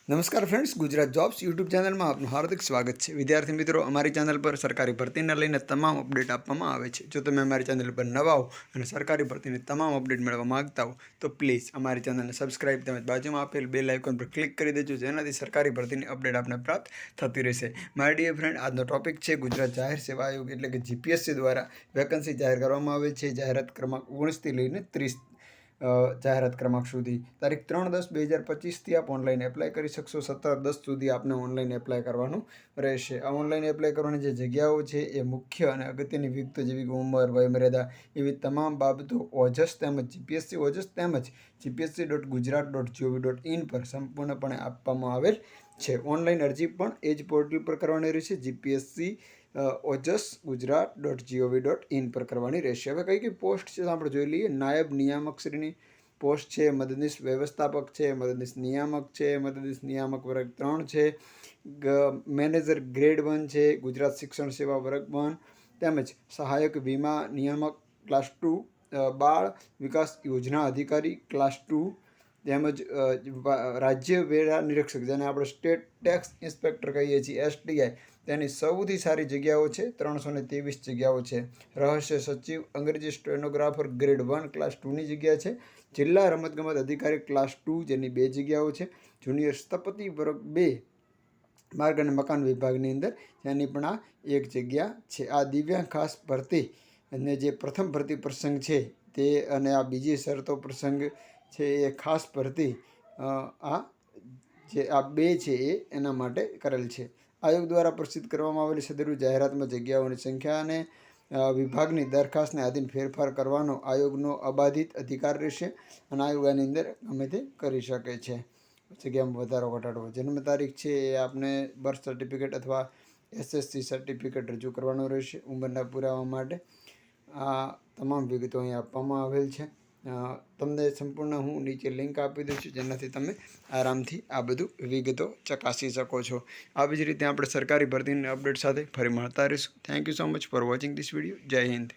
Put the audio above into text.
नमस्कार friends, Gujarat jobs YouTube channel में आपનું हार्दिक स्वागत है। विद्यार्थी मित्रों, अमारी चैनल पर सरकारी भर्तीने लईने तमाम अपडेट आपवामां आवे छे। जो तमे अमारी चैनल पर नवा हो अने सरकारी भर्तीनी तमाम अपडेट मेळववा मांगता हो तो प्लीज अमारी चैनल ने सब्सक्राइब तेमज बाजुमां आपेल बेल आइकन पर क्लिक करी देजो, जेनाथी सरकारी भर्तीनी अपडेट आपने प्राप्त थती रहेशे। माय डियर फ्रेंड, आजनो टॉपिक छे गुजरात जाहेर सेवा आयोग एटले के जीपीएससी द्वारा वेकन्सी जाहेर करवामां आवे छे। जाहेरात क्रमांक 19 थी लईने 30 जाहेरात क्रमांक सुधी तारीख 3/10/2025 थी आप ऑनलाइन एप्लाय करी शकशो। 17/10 सुधी आपने ऑनलाइन एप्लाय करवानुं रहेशे। आ ऑनलाइन एप्लाय करवानी जे जग्याओ छे ए मुख्य अने अगत्यनी विगतो जेवी के उंमर, वयमर्यादा एवी तमाम बाबतो ओजस तेमज जीपीएससी ओजस तेमज gpsc.gujarat.gov.in पर संपूर्णपणे आपवामां आवेल छे। ऑनलाइन अरजी पण एज पोर्टल पर करवानी रहेशे। जीपीएससी ओजस gujarat.gov.in पर करवानी रहेशे। हवे कई पोस्ट छे आपणे जोई लईए। नायब नियामक श्रीनी पोस्ट छे, मददनीश व्यवस्थापक छे, मददनीश नियामक छे, मददनीश नियामक वर्ग 3 छे, मैनेजर ग्रेड 1 छे, गुजरात शिक्षण सेवा वर्ग 1 तेमज सहायक वीमा नियामक क्लास 2, बाळ विकास योजना अधिकारी क्लास 2 તેમજ રાજ્ય વેરા નિરીક્ષક જેને આપણે સ્ટેટ ટેક્સ ઇન્સ્પેક્ટર કહીએ છીએ એસટીઆઈ તેની સૌથી સારી જગ્યાઓ છે 323 જગ્યાઓ છે। રહસ્ય સચિવ અંગ્રેજી સ્ટેનોગ્રાફર ગ્રેડ 1 ક્લાસ 2ની જગ્યા છે। જિલ્લા રમતગમત અધિકારી ક્લાસ 2 જેની 2 જગ્યાઓ છે। જુનિયર સ્થપતિ વર્ગ 2 માર્ગ અને મકાન વિભાગની અંદર જેની પણ આ એક જગ્યા છે। આ દિવ્યાંગ ખાસ ભરતી અને જે પ્રથમ ભરતી પ્રસંગ છે તે અને આ બીજી શરતો પ્રસંગ છે એ ખાસ ભરતી આ જે આ બે છે એના માટે કરેલ છે। આયોગ દ્વારા પ્રસિદ્ધ કરવામાં આવેલી સદરુ જાહેરાતમાં જગ્યાઓની સંખ્યા અને વિભાગની દરખાસ્તને આધીન ફેરફાર કરવાનો આયોગનો અબાધિત અધિકાર રહેશે અને આયોગ આની અંદર ગમે તે કરી શકે છે। જગ્યામાં વધારો ઘટાડવો, જન્મ તારીખ છે એ આપને બર્થ સર્ટિફિકેટ અથવા એસએસસી સર્ટિફિકેટ રજૂ કરવાનો રહેશે ઉંમરના પુરાવા માટે। આ તમામ વિગતો અહીં આપવામાં આવેલ છે। તમને સંપૂર્ણ હું નીચે લિંક આપી દઉં છું જેનાથી તમે આરામથી આ બધું વિગતો ચકાસી શકો છો। આવી જ રીતે આપણે સરકારી ભરતીની અપડેટ સાથે ફરી મળતા રહીશું। Thank you so much for watching this video. જય હિન્દ।